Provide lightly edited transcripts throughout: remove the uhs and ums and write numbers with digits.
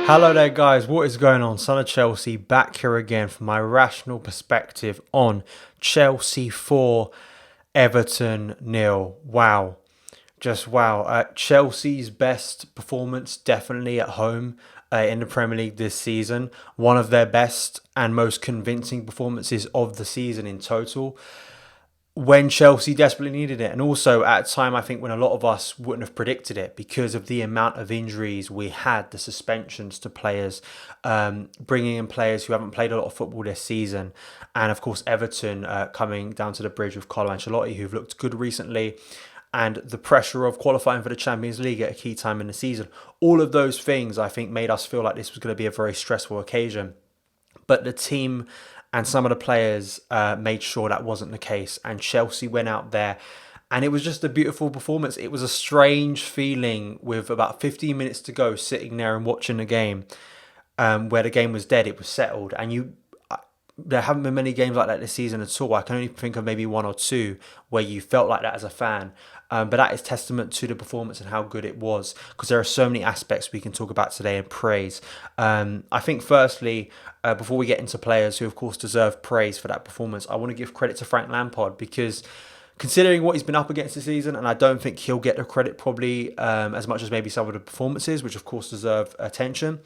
Hello there guys, what is going on? Son of Chelsea back here again for my rational perspective on Chelsea 4, Everton 0. Wow. Just wow. Chelsea's best performance definitely at home in the Premier League this season. One of their best and most convincing performances of the season in total, when Chelsea desperately needed it. And also at a time, I think, when a lot of us wouldn't have predicted it because of the amount of injuries we had, the suspensions to players, bringing in players who haven't played a lot of football this season. And of course, Everton coming down to the bridge with Carlo Ancelotti, who've looked good recently. And the pressure of qualifying for the Champions League at a key time in the season. All of those things, I think, made us feel like this was going to be a very stressful occasion. But the team and some of the players made sure that wasn't the case. And Chelsea went out there and it was just a beautiful performance. It was a strange feeling with about 15 minutes to go, sitting there and watching the game where the game was dead. It was settled. And there haven't been many games like that this season at all. I can only think of maybe one or two where you felt like that as a fan. But that is testament to the performance and how good it was, because there are so many aspects we can talk about today and praise. I think firstly, before we get into players who of course deserve praise for that performance, I want to give credit to Frank Lampard, because considering what he's been up against this season, and I don't think he'll get the credit probably as much as maybe some of the performances, which of course deserve attention.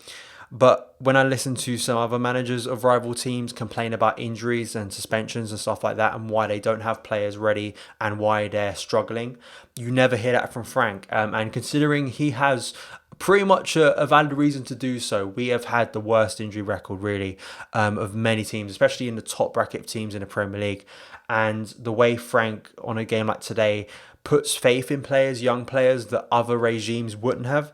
But when I listen to some other managers of rival teams complain about injuries and suspensions and stuff like that, and why they don't have players ready and why they're struggling, you never hear that from Frank. And considering he has pretty much a valid reason to do so, we have had the worst injury record really of many teams, especially in the top bracket teams in the Premier League. And the way Frank, on a game like today, puts faith in players, young players, that other regimes wouldn't have,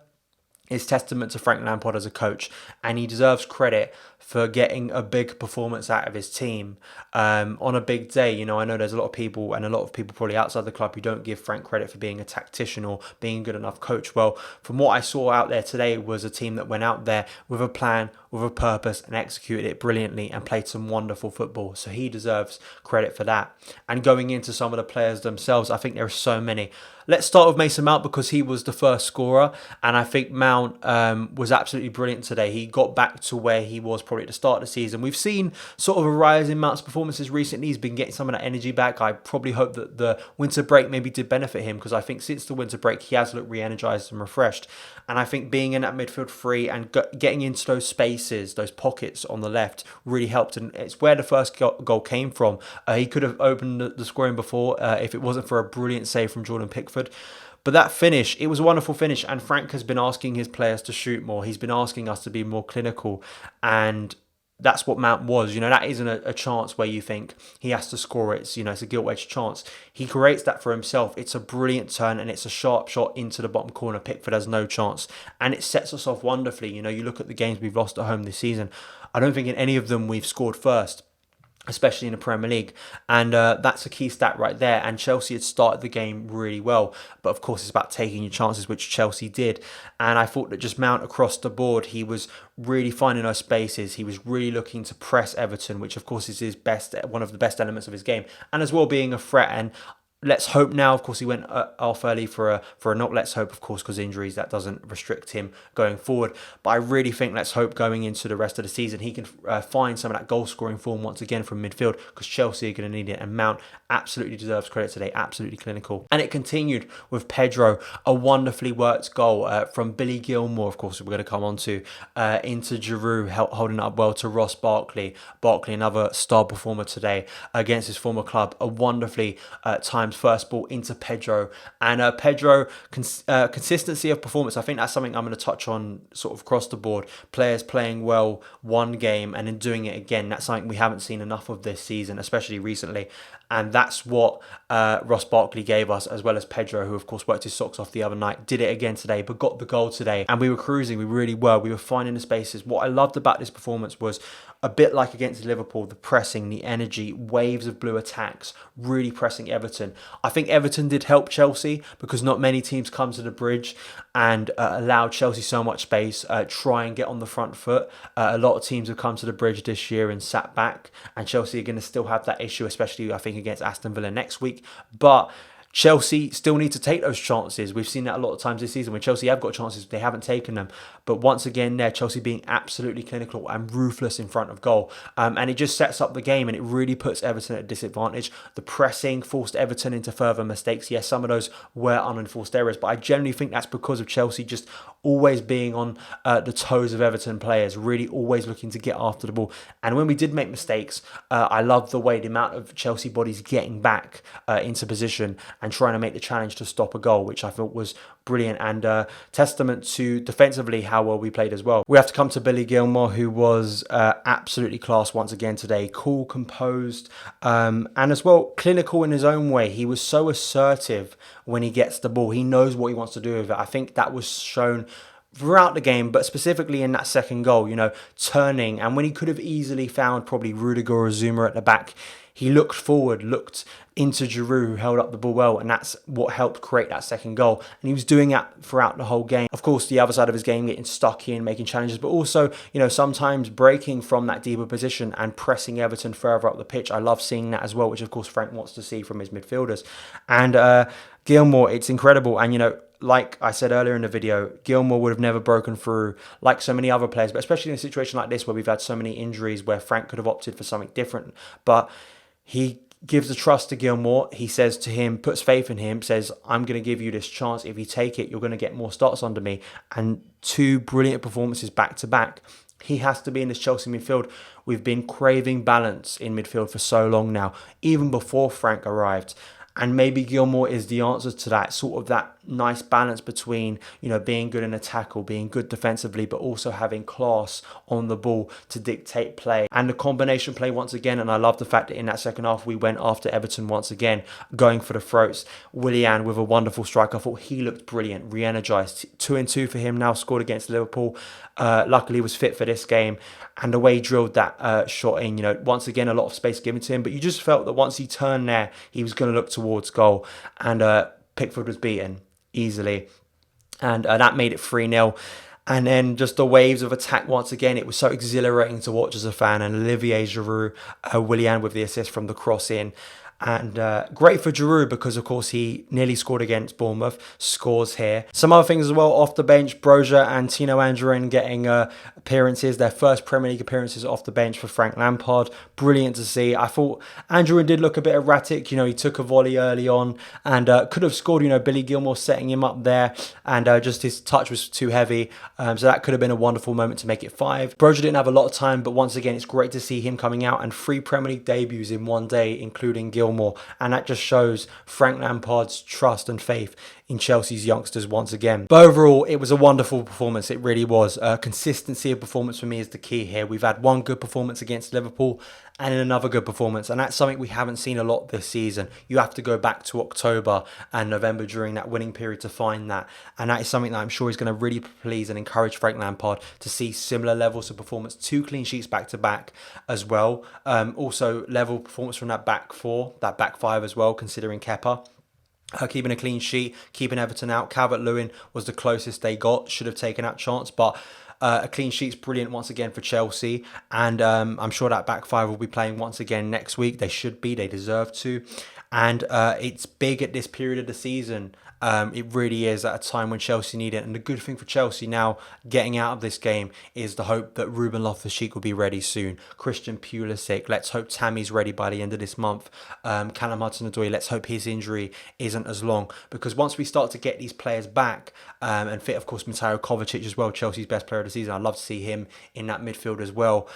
is testament to Frank Lampard as a coach, and he deserves credit for getting a big performance out of his team on a big day. You know, I know there's a lot of people, and a lot of people probably outside the club, who don't give Frank credit for being a tactician or being a good enough coach. Well, from what I saw out there today, was a team that went out there with a plan, with a purpose, and executed it brilliantly and played some wonderful football. So he deserves credit for that. And going into some of the players themselves, I think there are so many. Let's start with Mason Mount, because he was the first scorer, and I think Mount was absolutely brilliant today. He got back to where he was probably at the start of the season. We've seen sort of a rise in Mount's performances recently. He's been getting some of that energy back. I probably hope that the winter break maybe did benefit him, because I think since the winter break he has looked re-energized and refreshed. And I think being in that midfield three and getting into those spaces, those pockets on the left, really helped. And it's where the first goal came from. He could have opened the scoring before if it wasn't for a brilliant save from Jordan Pickford. But that finish, it was a wonderful finish. And Frank has been asking his players to shoot more. He's been asking us to be more clinical. And that's what Mount was. You know, that isn't a chance where you think he has to score it. It's, you know, it's a gilt-edged chance. He creates that for himself. It's a brilliant turn and it's a sharp shot into the bottom corner. Pickford has no chance. And it sets us off wonderfully. You know, you look at the games we've lost at home this season. I don't think in any of them we've scored first, especially in the Premier League. And that's a key stat right there. And Chelsea had started the game really well. But of course, it's about taking your chances, which Chelsea did. And I thought that just Mount across the board, he was really finding those spaces. He was really looking to press Everton, which of course is his best, one of the best elements of his game. And as well being a threat. And let's hope now, of course, he went off early for a not let's hope, of course, because injuries, that doesn't restrict him going forward. But I really think let's hope going into the rest of the season, he can find some of that goal scoring form once again from midfield, because Chelsea are going to need it. And Mount absolutely deserves credit today, absolutely clinical. And it continued with Pedro, a wonderfully worked goal from Billy Gilmour, of course, we're going to come on to, into Giroud, holding up well to Ross Barkley. Barkley, another star performer today against his former club. A wonderfully timed first ball into Pedro. And Pedro, consistency of performance, I think that's something I'm going to touch on sort of across the board. Players playing well one game and then doing it again. That's something we haven't seen enough of this season, especially recently. And that's what Ross Barkley gave us, as well as Pedro, who of course worked his socks off the other night. Did it again today, but got the goal today. And we were cruising, we really were. We were finding the spaces. What I loved about this performance was, a bit like against Liverpool, the pressing, the energy, waves of blue attacks, really pressing Everton. I think Everton did help Chelsea, because not many teams come to the bridge and allow Chelsea so much space, try and get on the front foot. A lot of teams have come to the bridge this year and sat back, and Chelsea are going to still have that issue, especially I think against Aston Villa next week. But Chelsea still need to take those chances. We've seen that a lot of times this season when Chelsea have got chances, they haven't taken them. But once again there, Chelsea being absolutely clinical and ruthless in front of goal. And it just sets up the game, and it really puts Everton at a disadvantage. The pressing forced Everton into further mistakes. Yes, some of those were unenforced errors, but I generally think that's because of Chelsea just always being on the toes of Everton players, really always looking to get after the ball. And when we did make mistakes, I love the amount of Chelsea bodies getting back into position and trying to make the challenge to stop a goal, which I thought was brilliant, and testament to defensively how well we played as well. We have to come to Billy Gilmour, who was absolutely class once again today. Cool, composed, and as well clinical in his own way. He was so assertive when he gets the ball. He knows what he wants to do with it. I think that was shown throughout the game, but specifically in that second goal, turning, and when he could have easily found probably Rudiger or Zuma at the back, he looked forward, looked into Giroud, who held up the ball well, and that's what helped create that second goal. And he was doing that throughout the whole game. Of course, the other side of his game, getting stuck in, making challenges, but also, sometimes breaking from that deeper position and pressing Everton further up the pitch. I love seeing that as well, which of course Frank wants to see from his midfielders. And Gilmour, it's incredible. And, like I said earlier in the video, Gilmour would have never broken through like so many other players, but especially in a situation like this where we've had so many injuries where Frank could have opted for something different. But he gives the trust to Gilmour. He says to him, puts faith in him, says, I'm going to give you this chance. If you take it, you're going to get more starts under me. And 2 brilliant performances back to back. He has to be in this Chelsea midfield. We've been craving balance in midfield for so long now, even before Frank arrived. And maybe Gilmour is the answer to that, sort of that nice balance between, being good in attack or being good defensively, but also having class on the ball to dictate play. And the combination play once again, and I love the fact that in that second half, we went after Everton once again, going for the throats. Willian with a wonderful strike. I thought he looked brilliant, re-energised. 2-2 for him now, scored against Liverpool. Luckily, he was fit for this game. And the way he drilled that shot in, once again, a lot of space given to him. But you just felt that once he turned there, he was going to look towards goal. And Pickford was beaten easily. And that made it 3-0. And then just the waves of attack once again. It was so exhilarating to watch as a fan. And Olivier Giroud, Willian with the assist from the cross in. And great for Giroud because, of course, he nearly scored against Bournemouth, scores here. Some other things as well off the bench, Broja and Tino Anjorin getting appearances, their first Premier League appearances off the bench for Frank Lampard. Brilliant to see. I thought Anjorin did look a bit erratic. He took a volley early on and could have scored. Billy Gilmour setting him up there, and just his touch was too heavy. So that could have been a wonderful moment to make it 5. Broja didn't have a lot of time, but once again, it's great to see him coming out and 3 Premier League debuts in one day, including Gilmour. And that just shows Frank Lampard's trust and faith in Chelsea's youngsters once again. But overall, it was a wonderful performance. It really was. Consistency of performance for me is the key here. We've had one good performance against Liverpool and another good performance, and that's something we haven't seen a lot this season. You have to go back to October and November during that winning period to find that, and that is something that I'm sure is going to really please and encourage Frank Lampard to see similar levels of performance. 2 clean sheets back to back as well. Also level performance from that back 4, that back 5 as well, considering Kepa. Keeping a clean sheet, keeping Everton out. Calvert-Lewin was the closest they got. Should have taken that chance, but a clean sheet's brilliant once again for Chelsea. And I'm sure that back 5 will be playing once again next week. They should be. They deserve to. And it's big at this period of the season. It really is at a time when Chelsea need it. And the good thing for Chelsea now getting out of this game is the hope that Ruben Loftus-CHEEK will be ready soon. Christian Pulisic, let's hope Tammy's ready by the end of this month. Callum Hudson-ODOI, let's hope his injury isn't as long. Because once we start to get these players back and fit, of course, Mateo Kovacic as well, Chelsea's best player of the season. I'd love to see him in that midfield as well.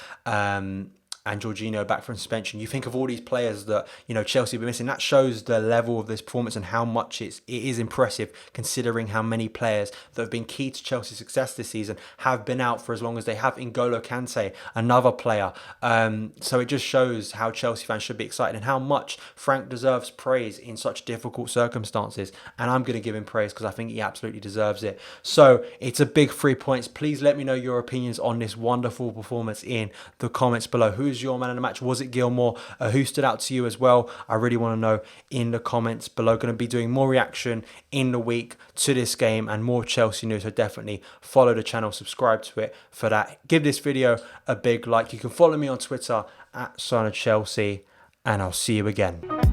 And Jorginho back from suspension. You think of all these players that Chelsea have been missing. That shows the level of this performance and how much it is impressive, considering how many players that have been key to Chelsea's success this season have been out for as long as they have. N'Golo Kante, another player. So it just shows how Chelsea fans should be excited and how much Frank deserves praise in such difficult circumstances. And I'm going to give him praise because I think he absolutely deserves it. So it's a big 3 points. Please let me know your opinions on this wonderful performance in the comments below. Who's your man of the match? Was it Gilmour? Who stood out to you as well? I really want to know in the comments below. Going to be doing more reaction in the week to this game and more Chelsea news, so definitely follow the channel, subscribe to it for that. Give this video a big like. You can follow me on Twitter at @SonOfChelsea, and I'll see you again.